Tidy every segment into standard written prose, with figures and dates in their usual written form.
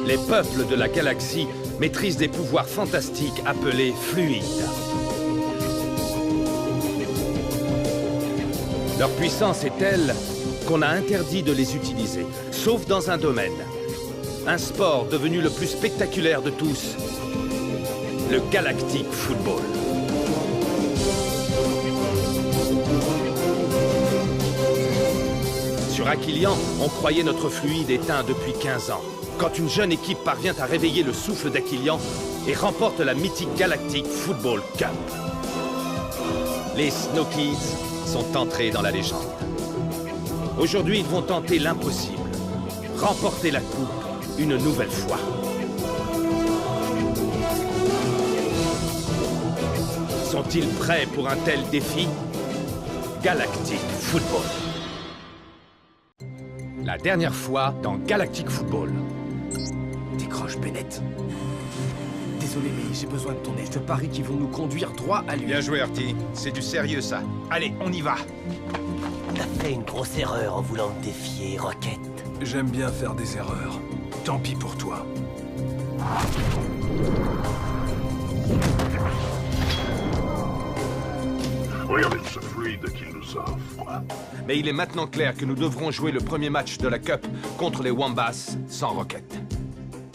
Les peuples de la galaxie maîtrisent des pouvoirs fantastiques appelés fluides. Leur puissance est telle qu'on a interdit de les utiliser, sauf dans un domaine. Un sport devenu le plus spectaculaire de tous, le Galactic Football. Sur Aquilian, on croyait notre fluide éteint depuis 15 ans. Quand une jeune équipe parvient à réveiller le souffle d'Aquilian et remporte la mythique Galactic Football Cup. Les Snow Kids sont entrés dans la légende. Aujourd'hui, ils vont tenter l'impossible. Remporter la coupe une nouvelle fois. Sont-ils prêts pour un tel défi? Galactic Football. La dernière fois dans Galactic Football. Décroche, Bennett. Désolé, mais j'ai besoin de ton aide. Je parie qu'ils vont nous conduire droit à lui. Bien joué, Artie. C'est du sérieux, ça. Allez, on y va. T'as fait une grosse erreur en voulant me défier, Rocket. J'aime bien faire des erreurs. Tant pis pour toi. Regardez ce fluide qu'il nous offre. Mais il est maintenant clair que nous devrons jouer le premier match de la Cup contre les Wombas sans Rocket.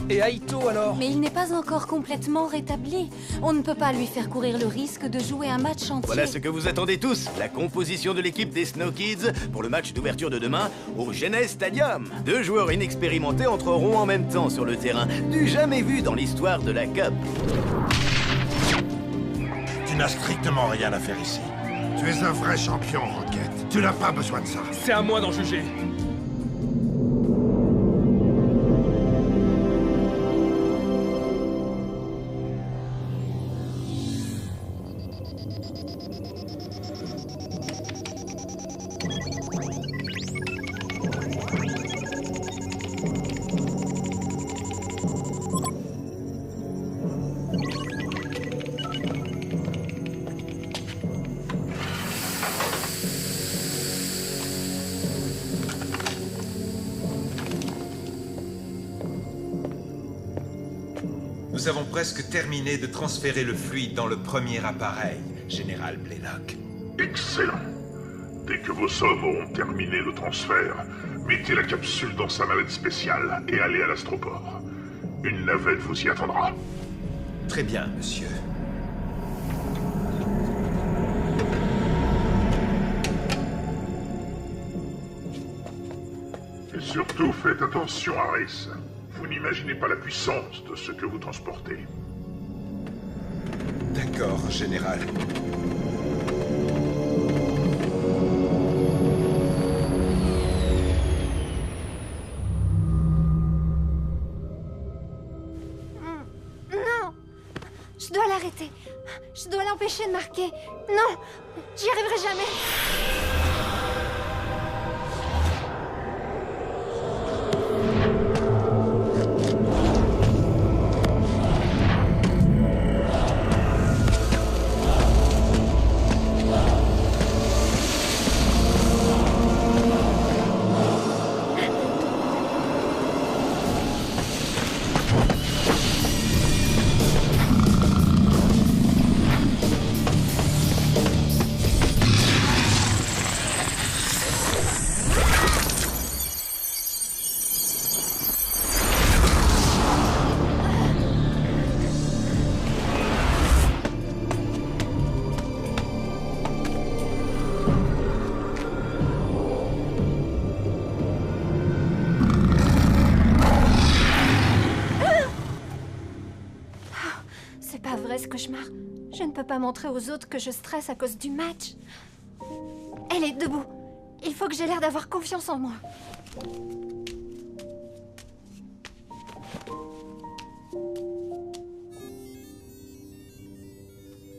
Et Aito, alors? Mais il n'est pas encore complètement rétabli. On ne peut pas lui faire courir le risque de jouer un match entier. Voilà ce que vous attendez tous, la composition de l'équipe des Snow Kids pour le match d'ouverture de demain au Genes Stadium. 2 joueurs inexpérimentés entreront en même temps sur le terrain, du jamais vu dans l'histoire de la Cup. Tu n'as strictement rien à faire ici. Tu es un vrai champion, Rocket. Tu n'as pas besoin de ça. C'est à moi d'en juger. Nous avons presque terminé de transférer le fluide dans le premier appareil, Général Blaylock. Excellent. Dès que vos hommes auront terminé le transfert, mettez la capsule dans sa navette spéciale et allez à l'astroport. Une navette vous y attendra. Très bien, monsieur. Et surtout, faites attention, Harris. Vous n'imaginez pas la puissance de ce que vous transportez. D'accord, Général. Non! Je dois l'arrêter. Je dois l'empêcher de marquer. Non! J'y arriverai jamais. C'est pas vrai ce cauchemar. Je ne peux pas montrer aux autres que je stresse à cause du match. Elle est debout. Il faut que j'ai l'air d'avoir confiance en moi.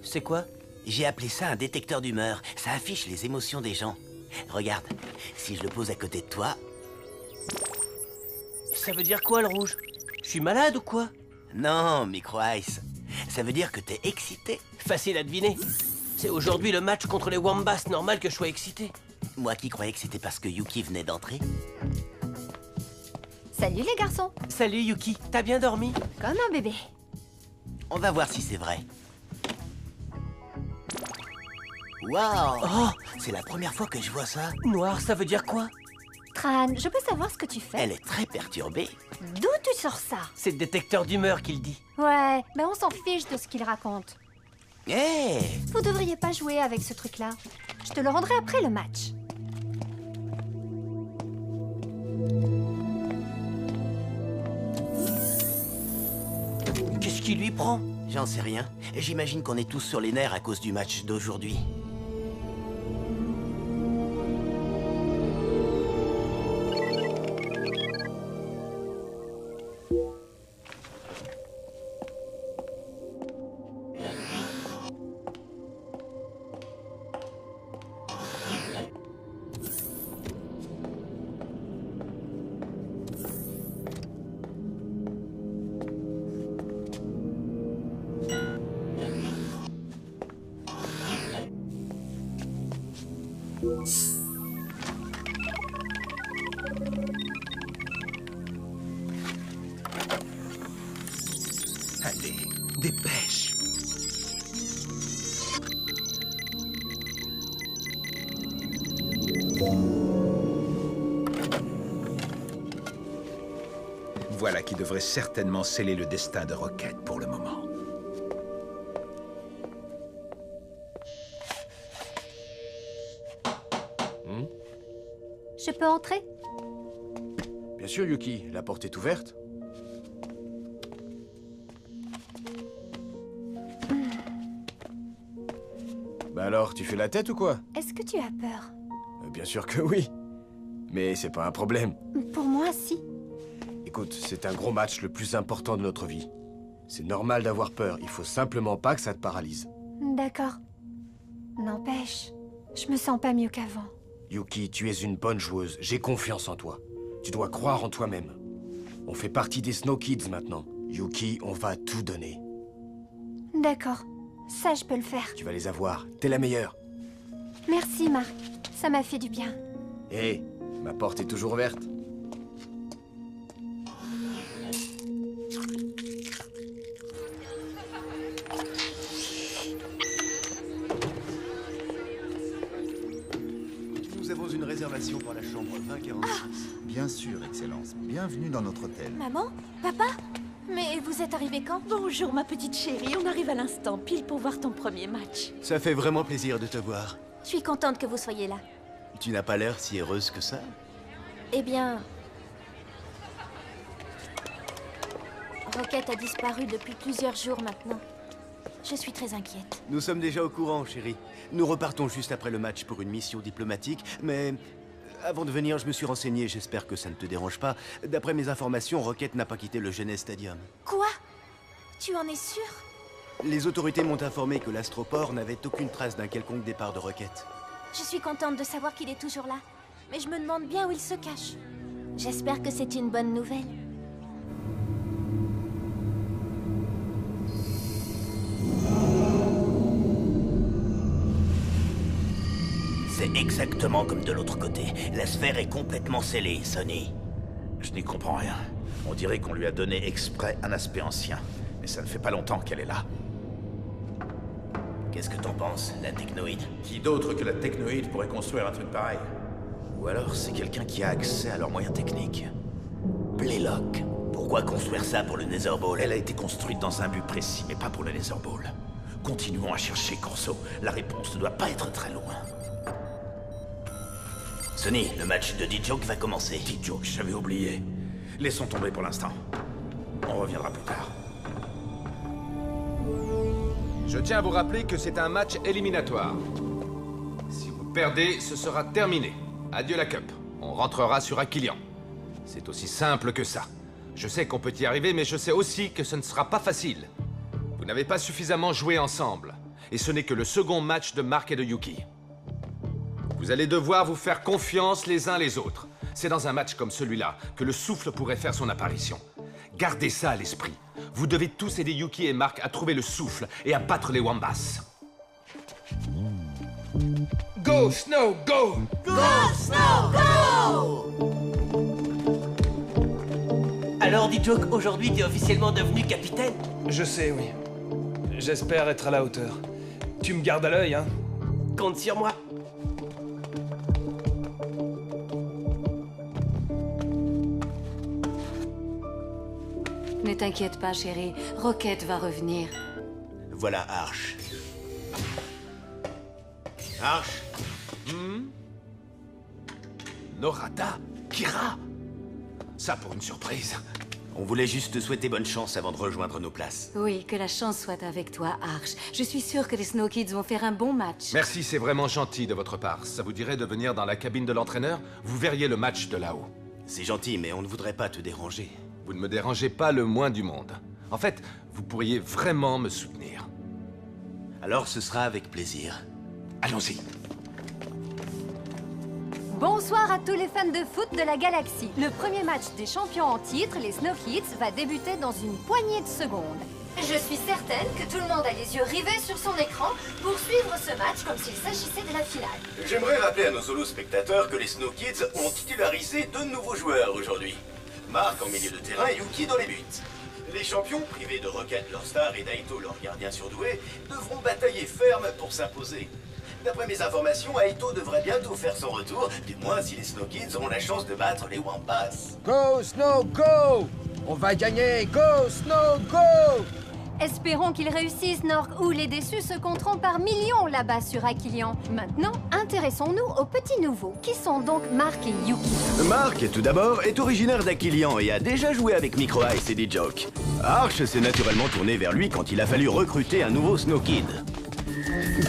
C'est quoi? J'ai appelé ça un détecteur d'humeur. Ça affiche les émotions des gens. Regarde, si je le pose à côté de toi... Ça veut dire quoi, le rouge? Je suis malade ou quoi? Non, Micro Ice. Ça veut dire que t'es excité. Facile à deviner. C'est aujourd'hui le match contre les Wombas, normal que je sois excité. Moi qui croyais que c'était parce que Yuki venait d'entrer. Salut les garçons. Salut Yuki, t'as bien dormi? Comme un bébé. On va voir si c'est vrai. Waouh! Oh, C'est la première fois que je vois ça. noir, ça veut dire quoi? Tran, je peux savoir ce que tu fais? Elle est très perturbée. D'où tu sors ça? C'est le détecteur d'humeur qu'il dit. Ouais, mais on s'en fiche de ce qu'il raconte. Hé! Vous devriez pas jouer avec ce truc-là. Je te le rendrai après le match. Qu'est-ce qui lui prend? J'en sais rien. J'imagine qu'on est tous sur les nerfs à cause du match d'aujourd'hui. Allez, dépêche. Voilà qui devrait certainement sceller le destin de Rocket pour le moment. Je peux entrer? Bien sûr, Yuki, la porte est ouverte. Bah alors, tu fais la tête ou quoi? Est-ce que tu as peur? Bien sûr que oui. Mais c'est pas un problème. Pour moi, si. Écoute, c'est un gros match, le plus important de notre vie. C'est normal d'avoir peur, il faut simplement pas que ça te paralyse. D'accord. N'empêche, je me sens pas mieux qu'avant. Yuki, tu es une bonne joueuse, j'ai confiance en toi. Tu dois croire en toi-même. On fait partie des Snow Kids maintenant. Yuki, on va tout donner. D'accord. Ça, je peux le faire. Tu vas les avoir, t'es la meilleure. Merci, Marc. Ça m'a fait du bien. Hé, ma porte est toujours ouverte. Nous avons une réservation pour la chambre 2046. Bien sûr, Excellence. Bienvenue dans notre hôtel. Maman? Papa? Mais vous êtes arrivés quand? Bonjour ma petite chérie, on arrive à l'instant, pile pour voir ton premier match. Ça fait vraiment plaisir de te voir. Je suis contente que vous soyez là. Tu n'as pas l'air si heureuse que ça. Eh bien... Rocket a disparu depuis plusieurs jours maintenant. Je suis très inquiète. Nous sommes déjà au courant, chérie. Nous repartons juste après le match pour une mission diplomatique, mais... Avant de venir, je me suis renseigné, j'espère que ça ne te dérange pas. D'après mes informations, Rocket n'a pas quitté le Genèse Stadium. Quoi? Tu en es sûr? Les autorités m'ont informé que l'astroport n'avait aucune trace d'un quelconque départ de Rocket. Je suis contente de savoir qu'il est toujours là. Mais je me demande bien où il se cache. J'espère que c'est une bonne nouvelle. C'est exactement comme de l'autre côté. La sphère est complètement scellée, Sonny. Je n'y comprends rien. On dirait qu'on lui a donné exprès un aspect ancien. Mais ça ne fait pas longtemps qu'elle est là. Qu'est-ce que t'en penses, la technoïde? Qui d'autre que la technoïde pourrait construire un truc pareil? Ou alors c'est quelqu'un qui a accès à leurs moyens techniques. Blaylock. Pourquoi construire ça pour le Netherball? Elle a été construite dans un but précis, mais pas pour le Netherball. Continuons à chercher, Corso. La réponse ne doit pas être très loin. Sonny, le match de D-Joke va commencer. D-Joke, j'avais oublié. Laissons tomber pour l'instant. On reviendra plus tard. Je tiens à vous rappeler que c'est un match éliminatoire. Si vous perdez, ce sera terminé. Adieu la Cup. On rentrera sur Aquilian. C'est aussi simple que ça. Je sais qu'on peut y arriver, mais je sais aussi que ce ne sera pas facile. Vous n'avez pas suffisamment joué ensemble. Et ce n'est que le second match de Mark et de Yuki. Vous allez devoir vous faire confiance les uns les autres. C'est dans un match comme celui-là que le souffle pourrait faire son apparition. Gardez ça à l'esprit. Vous devez tous aider Yuki et Mark à trouver le souffle et à battre les Wombats. Go, Snow, go! Go, Snow, go! Alors, D-Joke, aujourd'hui, t'es officiellement devenu capitaine? Je sais, oui. J'espère être à la hauteur. Tu me gardes à l'œil, hein? Compte sur moi. Ne t'inquiète pas, chérie. Rocket va revenir. Voilà Arch. Arch. Norata? Kira? Ça pour une surprise. On voulait juste te souhaiter bonne chance avant de rejoindre nos places. Oui, que la chance soit avec toi, Arch. Je suis sûre que les Snow Kids vont faire un bon match. Merci, c'est vraiment gentil de votre part. Ça vous dirait de venir dans la cabine de l'entraîneur? Vous verriez le match de là-haut. C'est gentil, mais on ne voudrait pas te déranger. Vous ne me dérangez pas le moins du monde. En fait, vous pourriez vraiment me soutenir. Alors ce sera avec plaisir. Allons-y. Bonsoir à tous les fans de foot de la galaxie. Le premier match des champions en titre, les Snow Kids, va débuter dans une poignée de secondes. Je suis certaine que tout le monde a les yeux rivés sur son écran pour suivre ce match comme s'il s'agissait de la finale. J'aimerais rappeler à nos solo spectateurs que les Snow Kids ont titularisé 2 nouveaux joueurs aujourd'hui. Mark en milieu de terrain et Yuki dans les buts. Les champions, privés de Rocket, leur star, et Daito, leur gardien surdoué, devront batailler ferme pour s'imposer. D'après mes informations, Aito devrait bientôt faire son retour, du moins si les Snow Kids ont la chance de battre les Wampas. Go, Snow, go! On va gagner! Go, Snow, go! Espérons qu'ils réussissent, Nork, ou les déçus se compteront par millions là-bas sur Aquilian. Maintenant, intéressons-nous aux petits nouveaux. Qui sont donc Mark et Yuki? Mark, tout d'abord, est originaire d'Aquilian et a déjà joué avec Micro Ice et D-Joke. Arch s'est naturellement tourné vers lui quand il a fallu recruter un nouveau Snow Kid.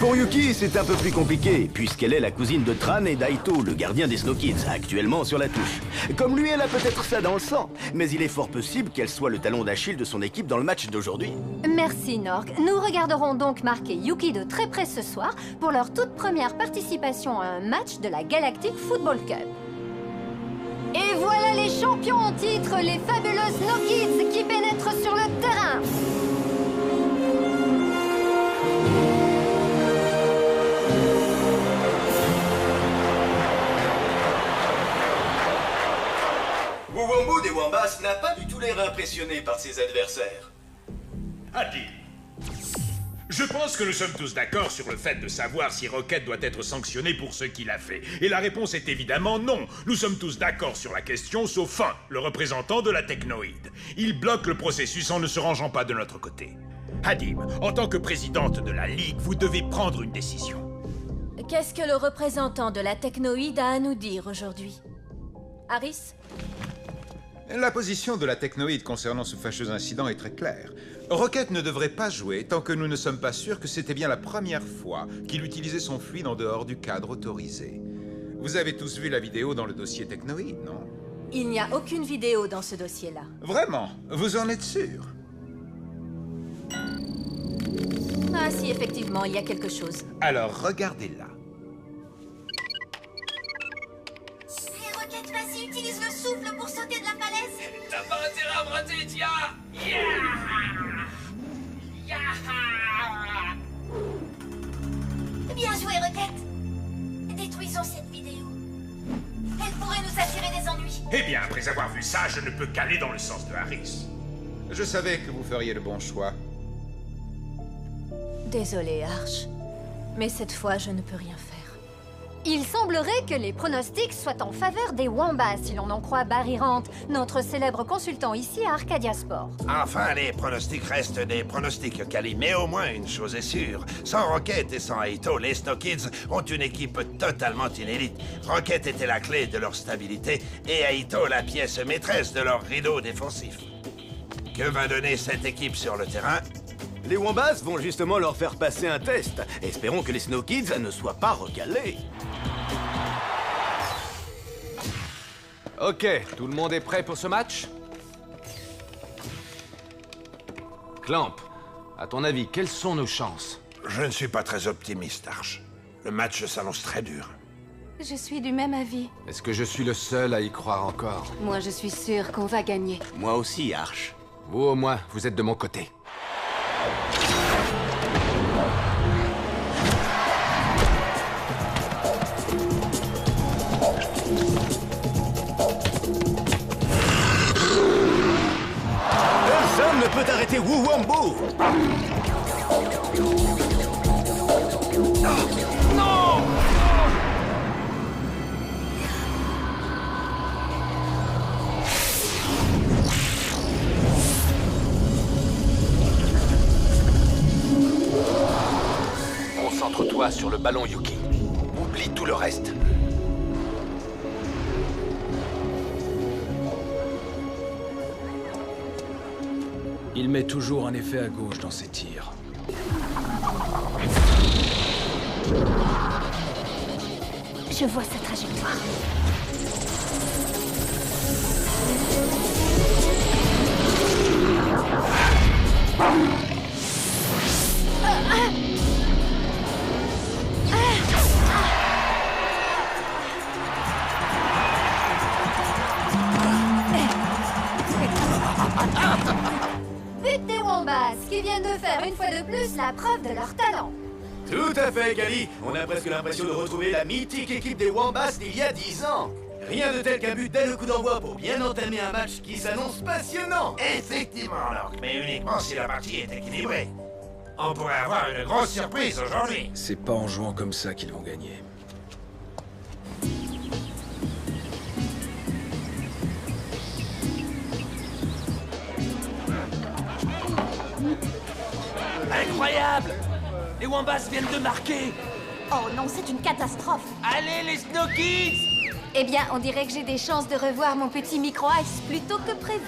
Pour Yuki, c'est un peu plus compliqué, puisqu'elle est la cousine de Tran et Daito, le gardien des Snow Kids, actuellement sur la touche. Comme lui, elle a peut-être ça dans le sang, mais il est fort possible qu'elle soit le talon d'Achille de son équipe dans le match d'aujourd'hui. Merci, Nork. Nous regarderons donc Mark et Yuki de très près ce soir pour leur toute première participation à un match de la Galactic Football Cup. Et voilà les champions en titre, les fabuleux Snow Kids qui pénètrent sur le terrain. Wuwambo des Wambas n'a pas du tout l'air impressionné par ses adversaires. Adi, je pense que nous sommes tous d'accord sur le fait de savoir si Rocket doit être sanctionné pour ce qu'il a fait. Et la réponse est évidemment non. Nous sommes tous d'accord sur la question, sauf un, le représentant de la technoïde. Il bloque le processus en ne se rangeant pas de notre côté. Hadim, en tant que présidente de la Ligue, vous devez prendre une décision. Qu'est-ce que le représentant de la technoïde a à nous dire aujourd'hui? Harris? La position de la technoïde concernant ce fâcheux incident est très claire. Rocket ne devrait pas jouer tant que nous ne sommes pas sûrs que c'était bien la première fois qu'il utilisait son fluide en dehors du cadre autorisé. Vous avez tous vu la vidéo dans le dossier technoïde, non? Il n'y a aucune vidéo dans ce dossier-là. Vraiment? Vous en êtes sûr? Ah si, effectivement, il y a quelque chose. Alors, regardez-la. Hey, Rocket, vas-y, utilise le souffle pour sauter de la falaise. T'as pas intérêt à me rater, Tia! Bien joué, Rocket. Détruisons cette vidéo. Elle pourrait nous attirer des ennuis. Eh bien, après avoir vu ça, je ne peux qu'aller dans le sens de Harris. Je savais que vous feriez le bon choix. Désolé, Arch. Mais cette fois, je ne peux rien faire. Il semblerait que les pronostics soient en faveur des Wambas, si l'on en croit Barry Rant, notre célèbre consultant ici à Arcadia Sport. Enfin, les pronostics restent des pronostics, Kali, mais au moins une chose est sûre. Sans Rocket et sans Aito, les Snow Kids ont une équipe totalement inédite. Rocket était la clé de leur stabilité et Aito la pièce maîtresse de leur rideau défensif. Que va donner cette équipe sur le terrain? Les Wambas vont justement leur faire passer un test. Espérons que les Snow Kids ne soient pas recalés. Ok, tout le monde est prêt pour ce match? Clamp, à ton avis, quelles sont nos chances? Je ne suis pas très optimiste, Arch. Le match s'annonce très dur. Je suis du même avis. Est-ce que je suis le seul à y croire encore? Moi, je suis sûre qu'on va gagner. Moi aussi, Arch. Vous, au moins, vous êtes de mon côté. peut arrêter Wu Wambo. Non! Concentre-toi sur le ballon, Yuki. Oublie tout le reste. Il met toujours un effet à gauche dans ses tirs. Je vois sa trajectoire. But des Wombats, qui viennent de faire une fois de plus la preuve de leur talent. Tout à fait, Kali. On a presque l'impression de retrouver la mythique équipe des Wombats d'il y a 10 ans. Rien de tel qu'un but dès le coup d'envoi pour bien entamer un match qui s'annonce passionnant. Effectivement, Locke, mais uniquement si la partie est équilibrée. On pourrait avoir une grosse surprise aujourd'hui. C'est pas en jouant comme ça qu'ils vont gagner. Incroyable! Les Wombats viennent de marquer! Oh non, c'est une catastrophe. Allez, les Snow Kids! Eh bien, on dirait que j'ai des chances de revoir mon petit micro-ice plus tôt que prévu.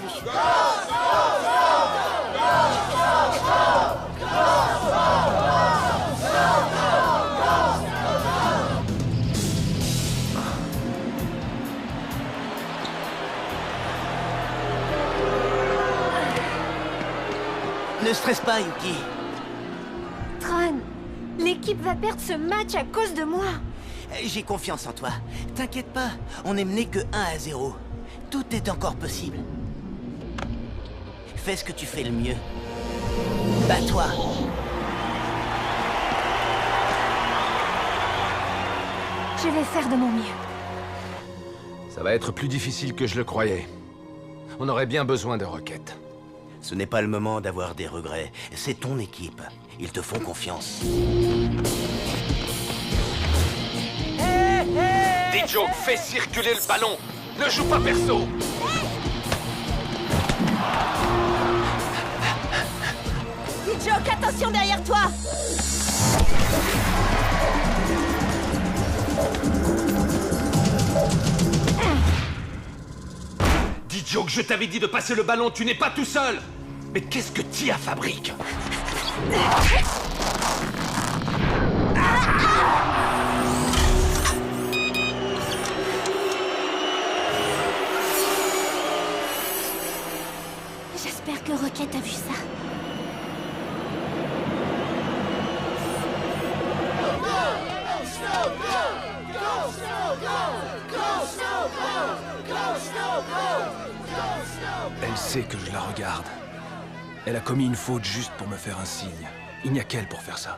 Ne stresse pas, Yuki. Tron, l'équipe va perdre ce match à cause de moi. J'ai confiance en toi. T'inquiète pas, on est mené que 1-0. Tout est encore possible. Fais ce que tu fais le mieux. Bats-toi. Je vais faire de mon mieux. Ça va être plus difficile que je le croyais. On aurait bien besoin de Rocket. Ce n'est pas le moment d'avoir des regrets. C'est ton équipe. Ils te font confiance. Joe, fais circuler le ballon. Ne joue pas perso. Joke, attention derrière toi. Dis Joe, je t'avais dit de passer le ballon, tu n'es pas tout seul. Mais qu'est-ce que Tia fabrique? J'espère que Rocket a vu ça. Elle sait que je la regarde. Elle a commis une faute juste pour me faire un signe. Il n'y a qu'elle pour faire ça.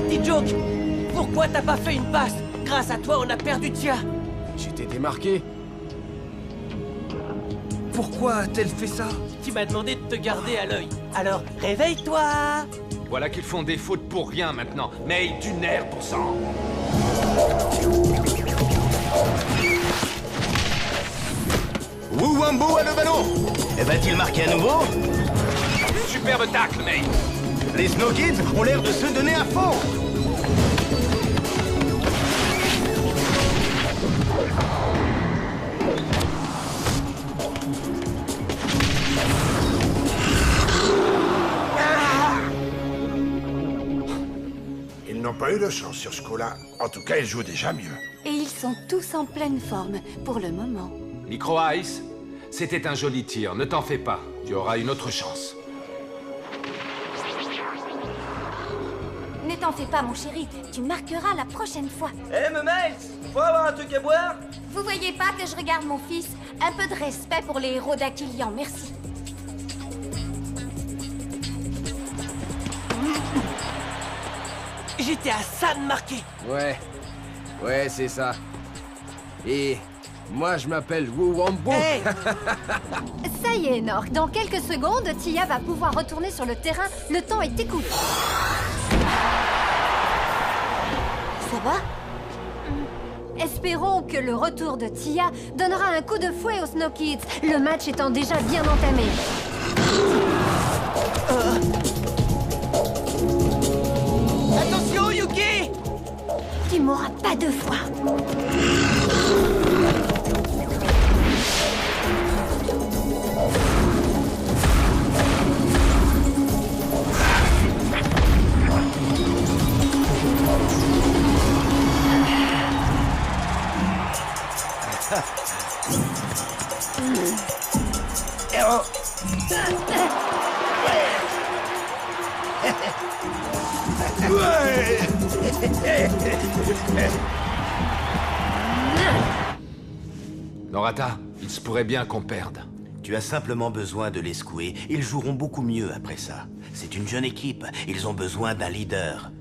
Dis Joke, pourquoi t'as pas fait une passe? Grâce à toi, on a perdu Tia. J'étais démarqué. Pourquoi a-t-elle fait ça? Tu m'as demandé de te garder à l'œil. Alors, réveille-toi! Voilà qu'ils font des fautes pour rien maintenant. Mais du nerf pour ça. Wu Wambo a le ballon. Va-t-il marquer à nouveau? Superbe tacle, May. Les Snow Kids ont l'air de se donner à fond. Ils n'ont pas eu de chance sur ce coup-là. En tout cas, ils jouent déjà mieux. Et ils sont tous en pleine forme, pour le moment. Micro Ice, c'était un joli tir, ne t'en fais pas. Tu auras une autre chance. Ne t'en fais pas, mon chéri. Tu marqueras la prochaine fois. Eh, Miles, faut avoir un truc à boire? Vous voyez pas que je regarde mon fils? Un peu de respect pour les héros d'Aquilian, merci. j'étais à ça de marquer. Ouais, c'est ça. Et moi, je m'appelle Wu Wambo. Hey. Ça y est, Nork. Dans quelques secondes, Tia va pouvoir retourner sur le terrain. Le temps est écoulé. Ça va? Espérons que le retour de Tia donnera un coup de fouet aux Snow Kids, le match étant déjà bien entamé. Attention, Yuki! Tu mourras pas deux fois. Norata, il se pourrait bien qu'on perde. Tu as simplement besoin de les secouer. Ils joueront beaucoup mieux après ça. C'est une jeune équipe. Ils ont besoin d'un leader.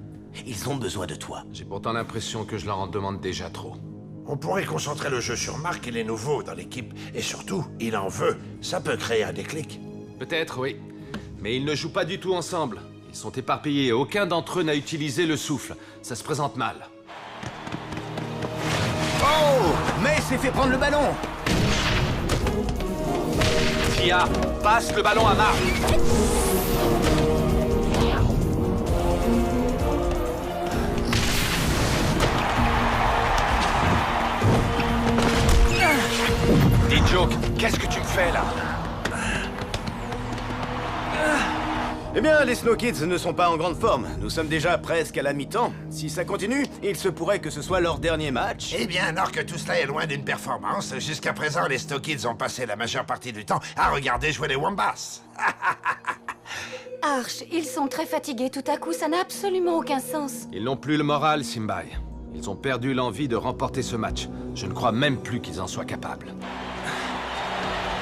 Ils ont besoin de toi. J'ai pourtant l'impression que je leur en demande déjà trop. On pourrait concentrer le jeu sur Mark et les nouveaux dans l'équipe. Et surtout, il en veut. Ça peut créer un déclic. Peut-être, oui. Mais ils ne jouent pas du tout ensemble. Ils sont éparpillés et aucun d'entre eux n'a utilisé le souffle. Ça se présente mal. Oh! Mais s'est fait prendre le ballon! Tia, passe le ballon à Mark. D-Joke, qu'est-ce que tu me fais là? Eh bien, les Snow Kids ne sont pas en grande forme. Nous sommes déjà presque à la mi-temps. Si ça continue, il se pourrait que ce soit leur dernier match. Eh bien, alors que tout cela est loin d'une performance, jusqu'à présent, les Snow Kids ont passé la majeure partie du temps à regarder jouer les Wombats. Arch, ils sont très fatigués tout à coup, ça n'a absolument aucun sens. Ils n'ont plus le moral, Simbai. Ils ont perdu l'envie de remporter ce match. Je ne crois même plus qu'ils en soient capables.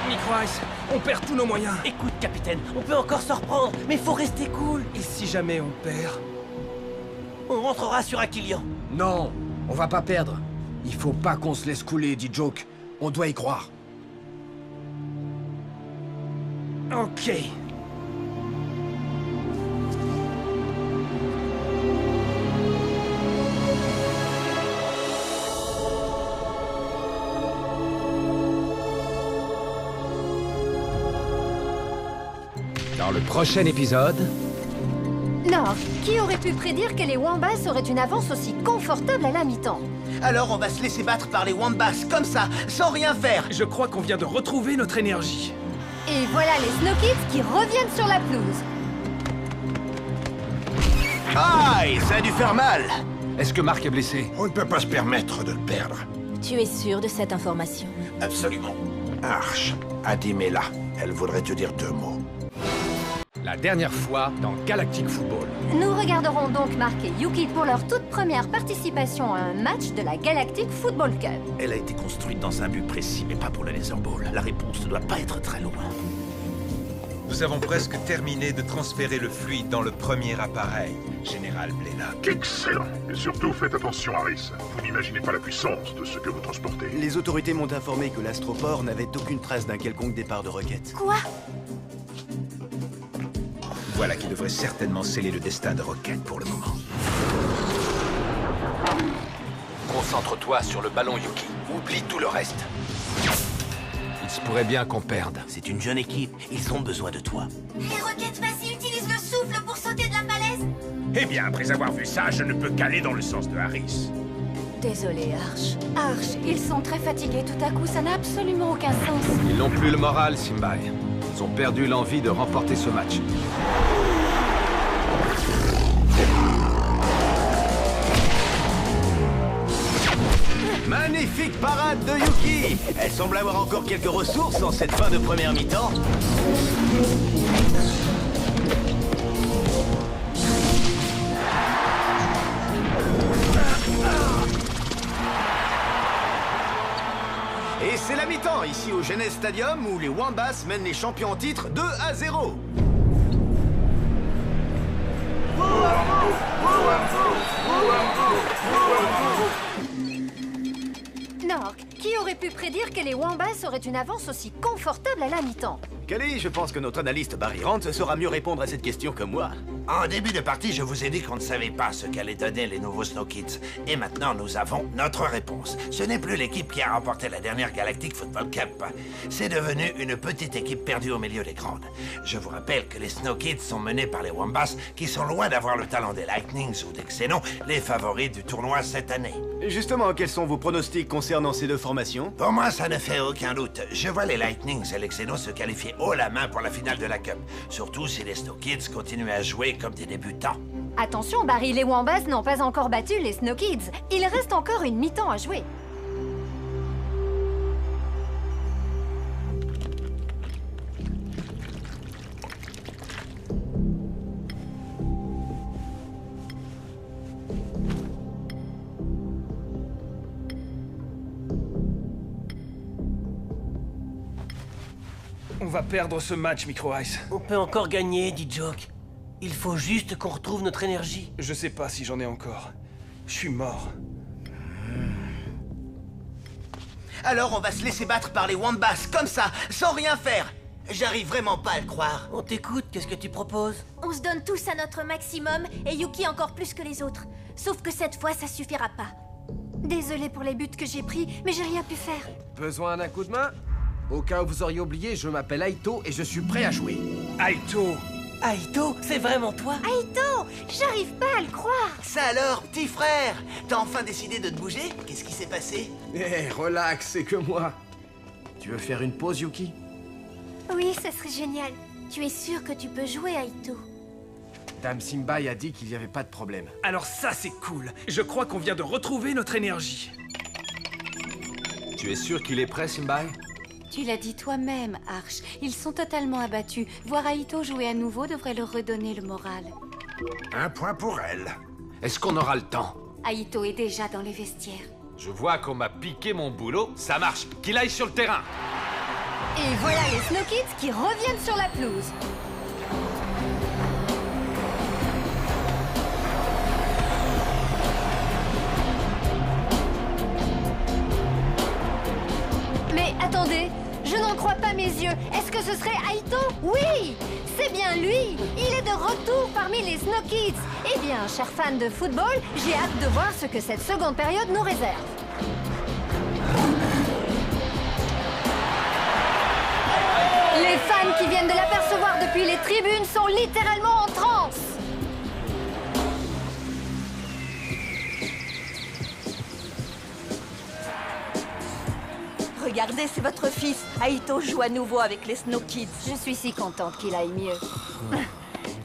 Micro-Ice, on perd tous nos moyens. Écoute, capitaine, on peut encore se reprendre, mais faut rester cool. Et si jamais on perd? On rentrera sur Aquilian. Non, on va pas perdre. Il faut pas qu'on se laisse couler, dit Joke. On doit y croire. Ok. Dans le prochain épisode... Nork, qui aurait pu prédire que les Wombats auraient une avance aussi confortable à la mi-temps? Alors on va se laisser battre par les Wombats, comme ça, sans rien faire. Je crois qu'on vient de retrouver notre énergie. Et voilà les Snow Kids qui reviennent sur la pelouse. Aïe, ça a dû faire mal. Est-ce que Mark est blessé? On ne peut pas se permettre de le perdre. Tu es sûr de cette information? Absolument. Arch a dit mais là, elle voudrait te dire deux mots. La dernière fois dans Galactic Football. Nous regarderons donc Mark et Yuki pour leur toute première participation à un match de la Galactic Football Cup. Elle a été construite dans un but précis, mais pas pour le Laser Ball. La réponse ne doit pas être très loin. Nous avons presque terminé de transférer le fluide dans le premier appareil, Général Blaylock. Excellent. Et surtout, faites attention, Harris. Vous n'imaginez pas la puissance de ce que vous transportez. Les autorités m'ont informé que l'astroport n'avait aucune trace d'un quelconque départ de roquette. Quoi? Voilà qui devrait certainement sceller le destin de Rocket pour le moment. Concentre-toi sur le ballon, Yuki. Oublie tout le reste. Il se pourrait bien qu'on perde. C'est une jeune équipe. Ils ont besoin de toi. Les roquettes, vas-y, utilise le souffle pour sauter de la falaise. Eh bien, après avoir vu ça, je ne peux qu'aller dans le sens de Harris. Désolé, Arch. Arch, ils sont très fatigués tout à coup, ça n'a absolument aucun sens. Ils n'ont plus le moral, Simbai. Ils ont perdu l'envie de remporter ce match. Magnifique parade de Yuki! Elle semble avoir encore quelques ressources en cette fin de première mi-temps. Et c'est la mi-temps ici au Genèse Stadium où les Wombats mènent les champions en titre 2-0. Nork, qui aurait pu prédire que les Wombats auraient une avance aussi confortable à la mi-temps? Kelly, je pense que notre analyste Barry Rand saura mieux répondre à cette question que moi. En début de partie, je vous ai dit qu'on ne savait pas ce qu'allaient donner les nouveaux Snow Kids. Et maintenant, nous avons notre réponse. Ce n'est plus l'équipe qui a remporté la dernière Galactic Football Cup. C'est devenu une petite équipe perdue au milieu des grandes. Je vous rappelle que les Snow Kids sont menés par les Wombats, qui sont loin d'avoir le talent des Lightnings ou des Xénons, les favoris du tournoi cette année. Justement, quels sont vos pronostics concernant ces deux formations? Pour moi, ça ne fait aucun doute. Je vois les Lightnings et les Xénos se qualifier haut la main pour la finale de la Cup. Surtout si les Snow Kids continuent à jouer comme des débutants. Attention, Barry, les Wombats n'ont pas encore battu les Snow Kids. Il reste encore une mi-temps à jouer. On va perdre ce match, Micro Ice. On peut encore gagner, dit Joke. Il faut juste qu'on retrouve notre énergie. Je sais pas si j'en ai encore. Je suis mort. Alors on va se laisser battre par les Wombats, comme ça, sans rien faire. J'arrive vraiment pas à le croire. On t'écoute, qu'est-ce que tu proposes? On se donne tous à notre maximum, et Yuki encore plus que les autres. Sauf que cette fois, ça suffira pas. Désolée pour les buts que j'ai pris, mais j'ai rien pu faire. Besoin d'un coup de main? Au cas où vous auriez oublié, je m'appelle Aito et je suis prêt à jouer. Aito! Aito, c'est vraiment toi? Aito, j'arrive pas à le croire. Ça alors, petit frère? T'as enfin décidé de te bouger? Qu'est-ce qui s'est passé? Eh, relax, c'est que moi. Tu veux faire une pause, Yuki? Oui, ça serait génial. Tu es sûr que tu peux jouer, Aito? Dame Simbai a dit qu'il n'y avait pas de problème. Alors ça, c'est cool. Je crois qu'on vient de retrouver notre énergie. Tu es sûr qu'il est prêt, Simbai? Tu l'as dit toi-même, Arch. Ils sont totalement abattus. Voir Aito jouer à nouveau devrait leur redonner le moral. Un point pour elle. Est-ce qu'on aura le temps? Aito est déjà dans les vestiaires. Je vois qu'on m'a piqué mon boulot. Ça marche. Qu'il aille sur le terrain. Et voilà les Snow Kids qui reviennent sur la pelouse. Mais attendez, je n'en crois pas mes yeux. Est-ce que ce serait Aito? Oui, c'est bien lui. Il est de retour parmi les Snow Kids. Eh bien, chers fans de football, j'ai hâte de voir ce que cette seconde période nous réserve. Les fans qui viennent de l'apercevoir depuis les tribunes sont littéralement en transe. Regardez, c'est votre fils. Aito joue à nouveau avec les Snow Kids. Je suis si contente qu'il aille mieux.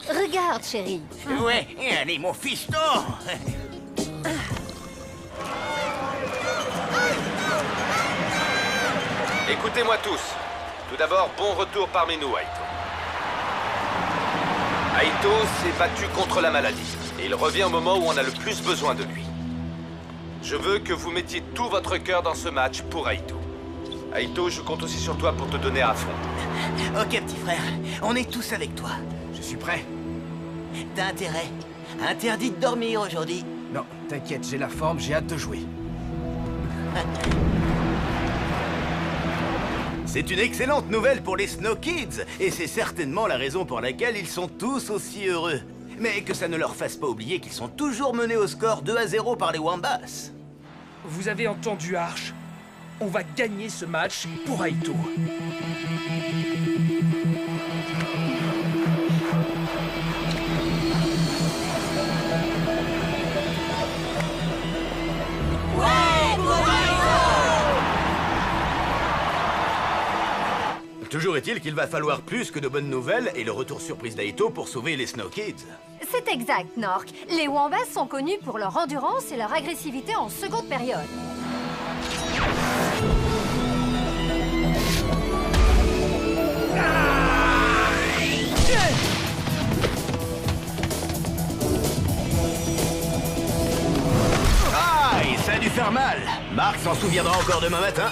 Regarde, chérie. Ouais, allez, mon fiston. Écoutez-moi tous. Tout d'abord, bon retour parmi nous, Aito. Aito s'est battu contre la maladie. Et il revient au moment où on a le plus besoin de lui. Je veux que vous mettiez tout votre cœur dans ce match pour Aito. Aito, je compte aussi sur toi pour te donner à fond. Ok, petit frère, on est tous avec toi. Je suis prêt. T'as intérêt. Interdit de dormir aujourd'hui. Non, t'inquiète, j'ai la forme, j'ai hâte de jouer. C'est une excellente nouvelle pour les Snow Kids, et c'est certainement la raison pour laquelle ils sont tous aussi heureux. Mais que ça ne leur fasse pas oublier qu'ils sont toujours menés au score 2-0 par les Wombats. Vous avez entendu, Arch? On va gagner ce match pour Aito. Toujours est-il qu'il va falloir plus que de bonnes nouvelles et le retour surprise d'Aito pour sauver les Snow Kids. C'est exact, Nork. Les Wombats sont connus pour leur endurance et leur agressivité en seconde période. Aïe, ça a dû faire mal. Marc s'en souviendra encore demain matin.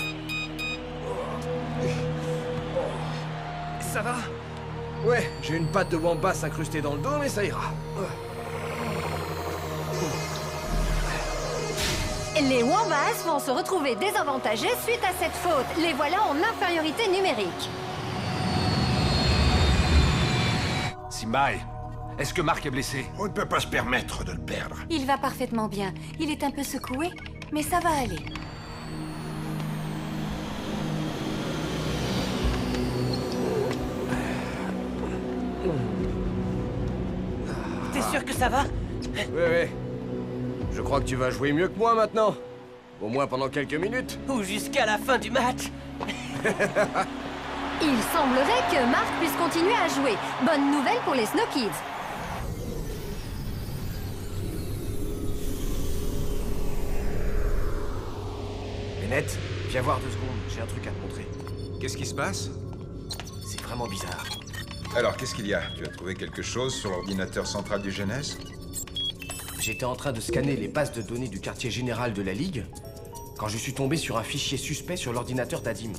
Ça va? Ouais, j'ai une patte de Wombats incrustée dans le dos, mais ça ira. Les Wombats vont se retrouver désavantagés suite à cette faute. Les voilà en infériorité numérique. Simbai, est-ce que Mark est blessé? On ne peut pas se permettre de le perdre. Il va parfaitement bien. Il est un peu secoué, mais ça va aller. T'es sûr que ça va? Oui. Je crois que tu vas jouer mieux que moi maintenant. Au moins pendant quelques minutes. Ou jusqu'à la fin du match. Il semblerait que Mark puisse continuer à jouer. Bonne nouvelle pour les Snow Kids. Bennett, viens voir 2 secondes. J'ai un truc à te montrer. Qu'est-ce qui se passe? C'est vraiment bizarre. Alors, qu'est-ce qu'il y a? Tu as trouvé quelque chose sur l'ordinateur central du Genèse? J'étais en train de scanner les bases de données du quartier général de la Ligue quand je suis tombé sur un fichier suspect sur l'ordinateur d'Adim.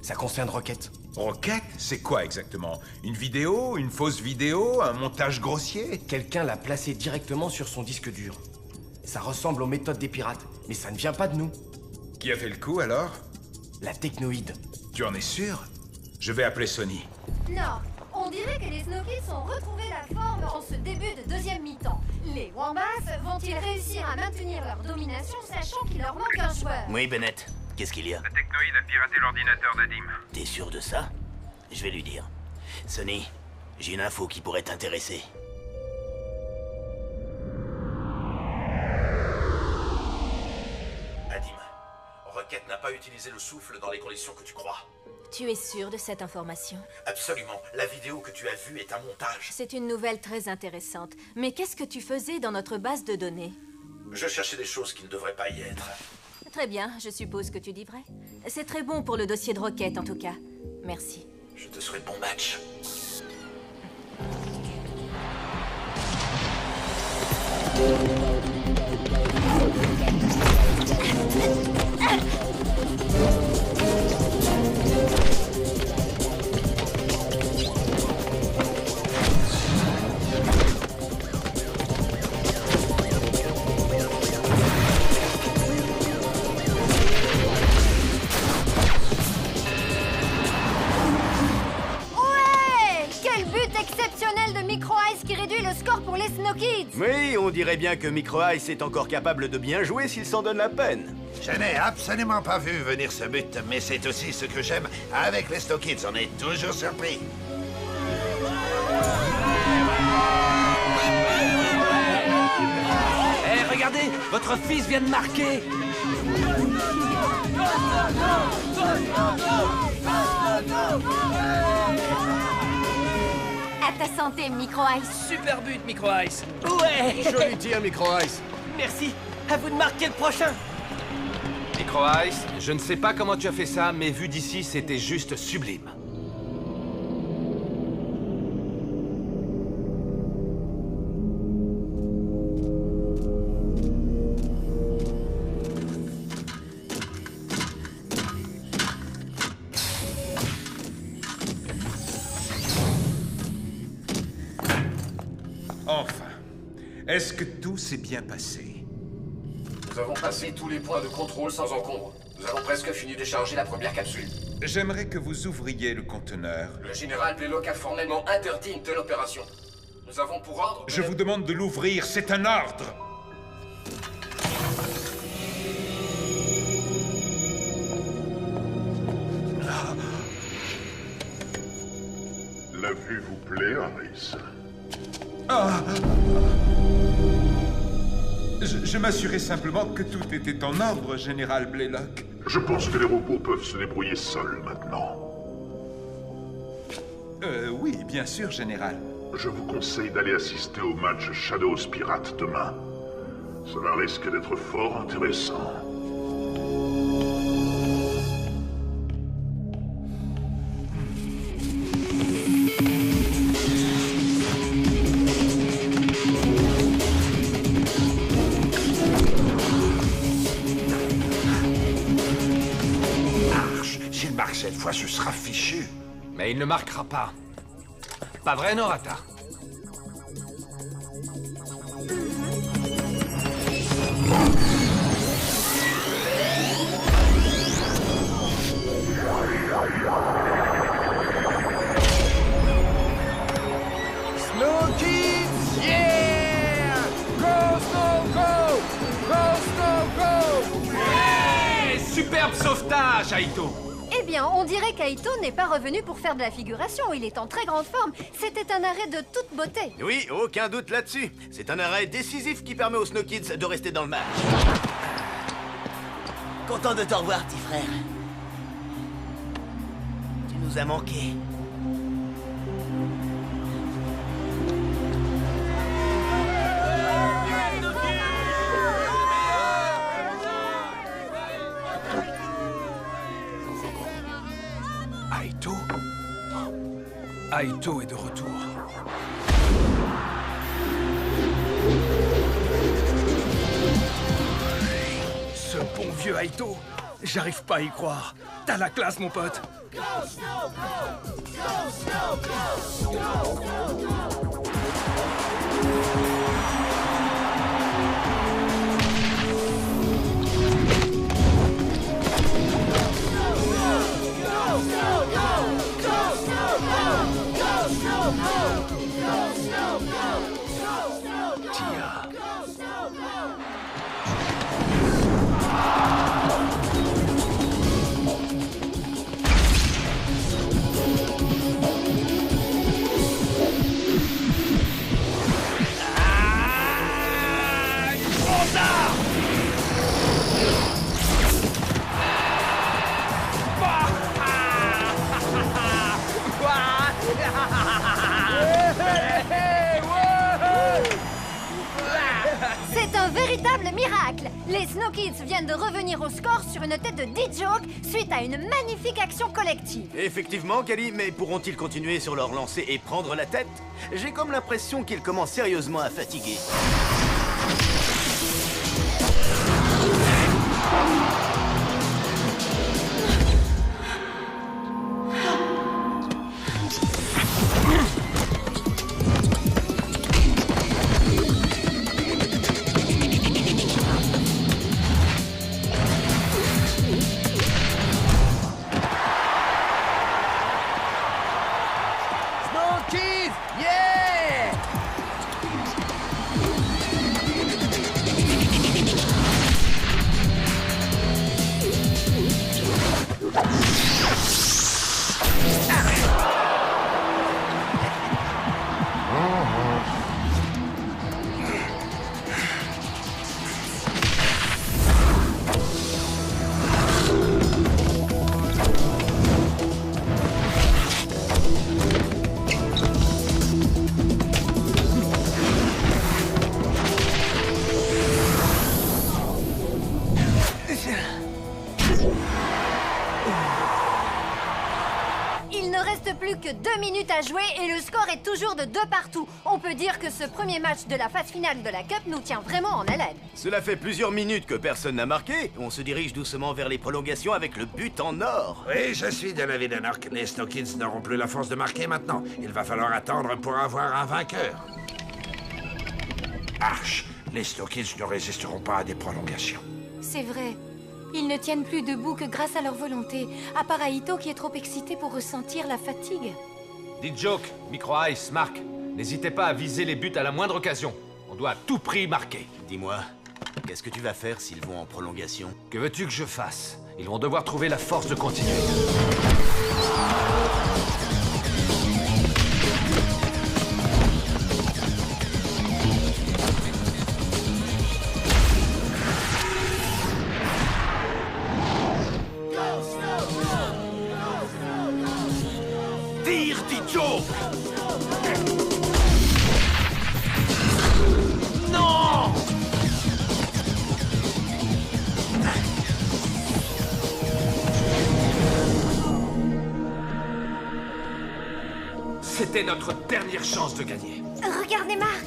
Ça concerne Rocket. Rocket? C'est quoi exactement? Une vidéo? Une fausse vidéo? Un montage grossier? Quelqu'un l'a placé directement sur son disque dur. Ça ressemble aux méthodes des pirates, mais ça ne vient pas de nous. Qui a fait le coup alors? La technoïde. Tu en es sûr? Je vais appeler Sony. Non, on dirait que les Snow Kids ont retrouvé la forme en ce début de deuxième mi-temps. Les Wombats vont-ils réussir à maintenir leur domination, sachant qu'il leur manque un joueur? Oui, Bennett. Qu'est-ce qu'il y a? La technoïde a piraté l'ordinateur d'Adim. T'es sûr de ça? Je vais lui dire. Sonny, j'ai une info qui pourrait t'intéresser. Adim, Rocket n'a pas utilisé le souffle dans les conditions que tu crois. Tu es sûr de cette information? Absolument. La vidéo que tu as vue est un montage. C'est une nouvelle très intéressante. Mais qu'est-ce que tu faisais dans notre base de données? Je cherchais des choses qui ne devraient pas y être. Très bien, je suppose que tu dis vrai. C'est très bon pour le dossier de Rocket, en tout cas. Merci. Je te souhaite bon match. Pour les Snow Kids. Oui, on dirait bien que Micro Ice est encore capable de bien jouer s'il s'en donne la peine. Je n'ai absolument pas vu venir ce but, mais c'est aussi ce que j'aime avec les Snow Kids. On est toujours surpris. Hé, regardez, votre fils vient de marquer. À ta santé, Micro Ice. Super but, Micro Ice. Ouais. Joli tir, Micro Ice. Merci. À vous de marquer le prochain. Micro Ice, je ne sais pas comment tu as fait ça, mais vu d'ici, c'était juste sublime. Enfin, est-ce que tout s'est bien passé? Nous avons passé tous les points de contrôle sans encombre. Nous avons presque fini de charger la première capsule. J'aimerais que vous ouvriez le conteneur. Le général Blaylock a formellement interdit une telle opération. Nous avons pour ordre... Je vous demande de l'ouvrir, c'est un ordre! La vue vous plaît, Harris? Ah! Je m'assurais simplement que tout était en ordre, Général Blaylock. Je pense que les robots peuvent se débrouiller seuls maintenant. Oui, bien sûr, Général. Je vous conseille d'aller assister au match Shadows Pirates demain. Cela risque d'être fort intéressant. S'il marque cette fois, ce sera fichu. Mais il ne marquera pas. Pas vrai, Norata? courage, Aito. Eh bien, on dirait qu'Aito n'est pas revenu pour faire de la figuration. Il est en très grande forme. C'était un arrêt de toute beauté. Oui, aucun doute là-dessus. C'est un arrêt décisif qui permet aux Snow Kids de rester dans le match. Content de te revoir, petit frère. Tu nous as manqué. Aito? Aito est de retour. Ce bon vieux Aito, j'arrive pas à y croire. T'as la classe, mon pote. C'est un véritable miracle. Les Snow Kids viennent de revenir au score sur une tête de D-Joke suite à une magnifique action collective. Effectivement, Kali, mais pourront-ils continuer sur leur lancée et prendre la tête? J'ai comme l'impression qu'ils commencent sérieusement à fatiguer. Il ne reste plus que 2 minutes à jouer et le score est toujours de 2 partout. On peut dire que ce premier match de la phase finale de la Cup nous tient vraiment en haleine. Cela fait plusieurs minutes que personne n'a marqué. On se dirige doucement vers les prolongations avec le but en or. Oui, je suis de l'avis de Narc. Les Snow Kids n'auront plus la force de marquer maintenant. Il va falloir attendre pour avoir un vainqueur. Arch, les Snow Kids ne résisteront pas à des prolongations. C'est vrai. Ils ne tiennent plus debout que grâce à leur volonté, à part Aito qui est trop excité pour ressentir la fatigue. D-Joke, Micro Ice, Mark, n'hésitez pas à viser les buts à la moindre occasion. On doit à tout prix marquer. Dis-moi, qu'est-ce que tu vas faire s'ils vont en prolongation? Que veux-tu que je fasse? Ils vont devoir trouver la force de continuer. Tire, D-Joke! Non! C'était notre dernière chance de gagner. Regardez Marc.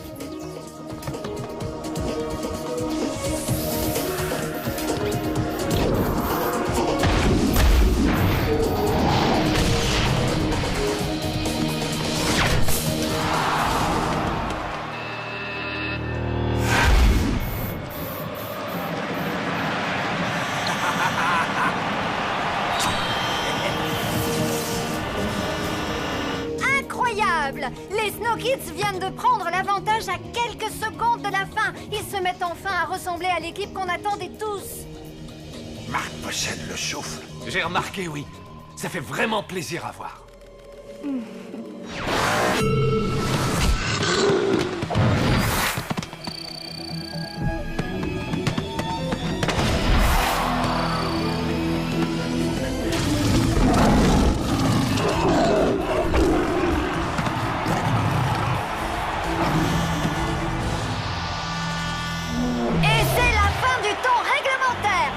Incroyable! Les Snow Kids viennent de prendre l'avantage à quelques secondes de la fin. Ils se mettent enfin à ressembler à l'équipe qu'on attendait tous. Marc possède le souffle. J'ai remarqué, oui. Ça fait vraiment plaisir à voir.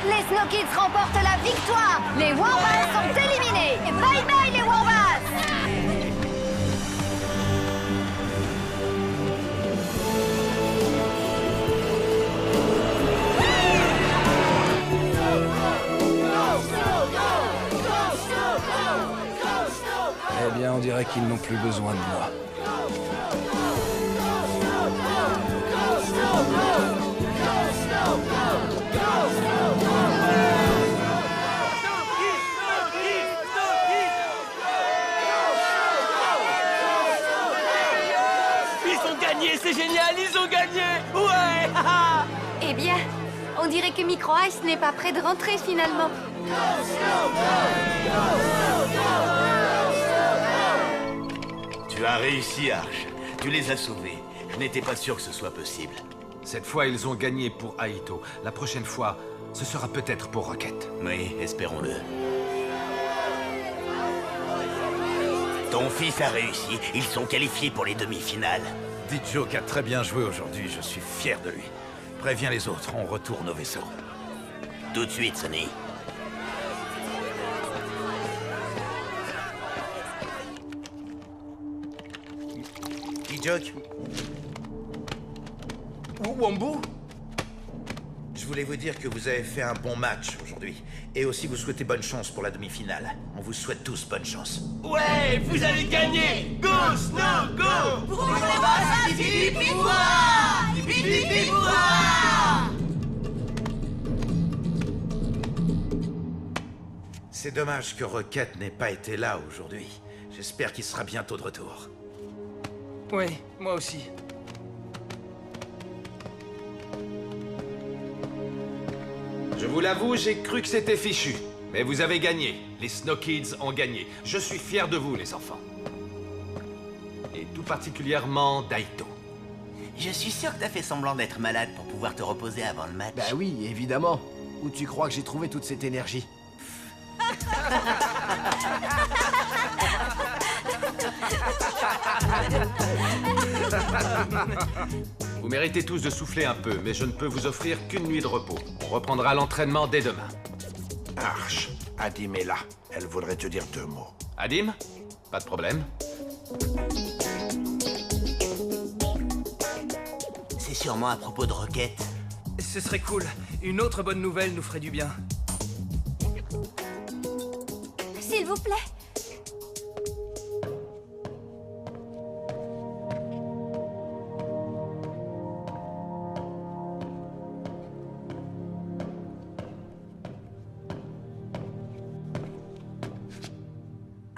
Les Snow Kids remportent la victoire. Les Wombats sont éliminés. Bye bye les Wombats. Eh bien, on dirait qu'ils n'ont plus besoin de moi. C'est génial, ils ont gagné! Ouais! Eh bien, on dirait que Micro Ice n'est pas prêt de rentrer finalement. Tu as réussi, Arch. Tu les as sauvés. Je n'étais pas sûr que ce soit possible. Cette fois, ils ont gagné pour Aito. La prochaine fois, ce sera peut-être pour Rocket. Oui, espérons-le. Ton fils a réussi. Ils sont qualifiés pour les demi-finales. D-Joke a très bien joué aujourd'hui, je suis fier de lui. Préviens les autres, on retourne au vaisseau. Tout de suite, Sonny. D-Joke. Wombo? Je voulais vous dire que vous avez fait un bon match aujourd'hui. Et aussi vous souhaiter bonne chance pour la demi-finale. On vous souhaite tous bonne chance. Ouais, vous allez gagner! Go, Snow, go! Pour les Wombats, victoire! Victoire! C'est dommage que Rocket n'ait pas été là aujourd'hui. J'espère qu'il sera bientôt de retour. Oui, moi aussi. Je vous l'avoue, j'ai cru que c'était fichu. Mais vous avez gagné. Les Snow Kids ont gagné. Je suis fier de vous, les enfants. Et tout particulièrement d'Aito. Je suis sûr que t'as fait semblant d'être malade pour pouvoir te reposer avant le match. Bah oui, évidemment. Où tu crois que j'ai trouvé toute cette énergie? Vous méritez tous de souffler un peu, mais je ne peux vous offrir qu'une nuit de repos. On reprendra l'entraînement dès demain. Arch, Adim est là. Elle voudrait te dire 2 mots. Adim? Pas de problème. C'est sûrement à propos de Rocket. Ce serait cool. Une autre bonne nouvelle nous ferait du bien. S'il vous plaît.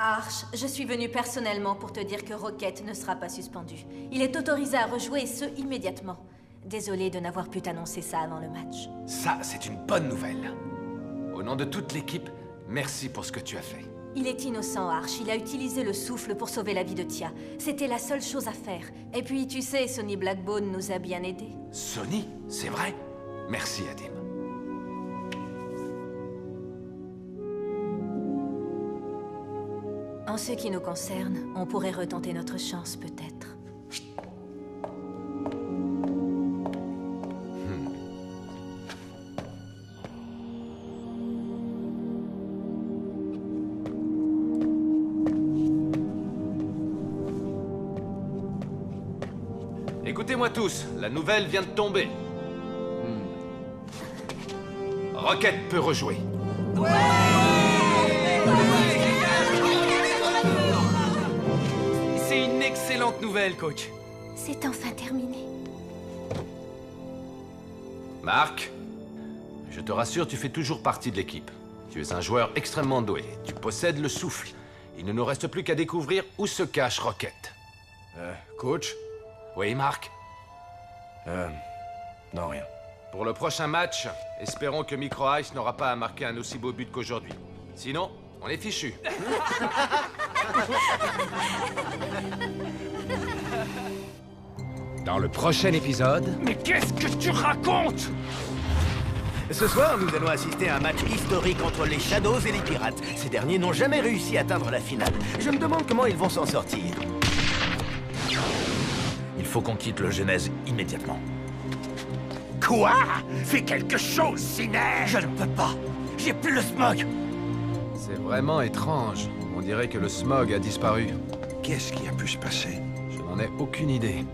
Arch, je suis venu personnellement pour te dire que Rocket ne sera pas suspendu. Il est autorisé à rejouer et ce, immédiatement. Désolé de n'avoir pu t'annoncer ça avant le match. Ça, c'est une bonne nouvelle. Au nom de toute l'équipe, merci pour ce que tu as fait. Il est innocent, Arch. Il a utilisé le souffle pour sauver la vie de Tia. C'était la seule chose à faire. Et puis, tu sais, Sonny Blackbone nous a bien aidés. Sonny, c'est vrai? Merci, Adim. En ce qui nous concerne, on pourrait retenter notre chance, peut-être. Écoutez-moi tous, la nouvelle vient de tomber. Rocket peut rejouer. C'est une excellente nouvelle, coach. C'est enfin terminé. Marc, je te rassure, tu fais toujours partie de l'équipe. Tu es un joueur extrêmement doué. Tu possèdes le souffle. Il ne nous reste plus qu'à découvrir où se cache Rocket. Coach? Oui, Marc? Non, rien. Pour le prochain match, espérons que Micro Ice n'aura pas à marquer un aussi beau but qu'aujourd'hui. Sinon, on est fichu. Dans le prochain épisode... Mais qu'est-ce que tu racontes? Ce soir, nous allons assister à un match historique entre les Shadows et les Pirates. Ces derniers n'ont jamais réussi à atteindre la finale. Je me demande comment ils vont s'en sortir. Il faut qu'on quitte le Genèse immédiatement. Quoi? Fais quelque chose, Ciné! Je ne peux pas. J'ai plus le smog. C'est vraiment étrange. On dirait que le smog a disparu. Qu'est-ce qui a pu se passer? Je n'en ai aucune idée.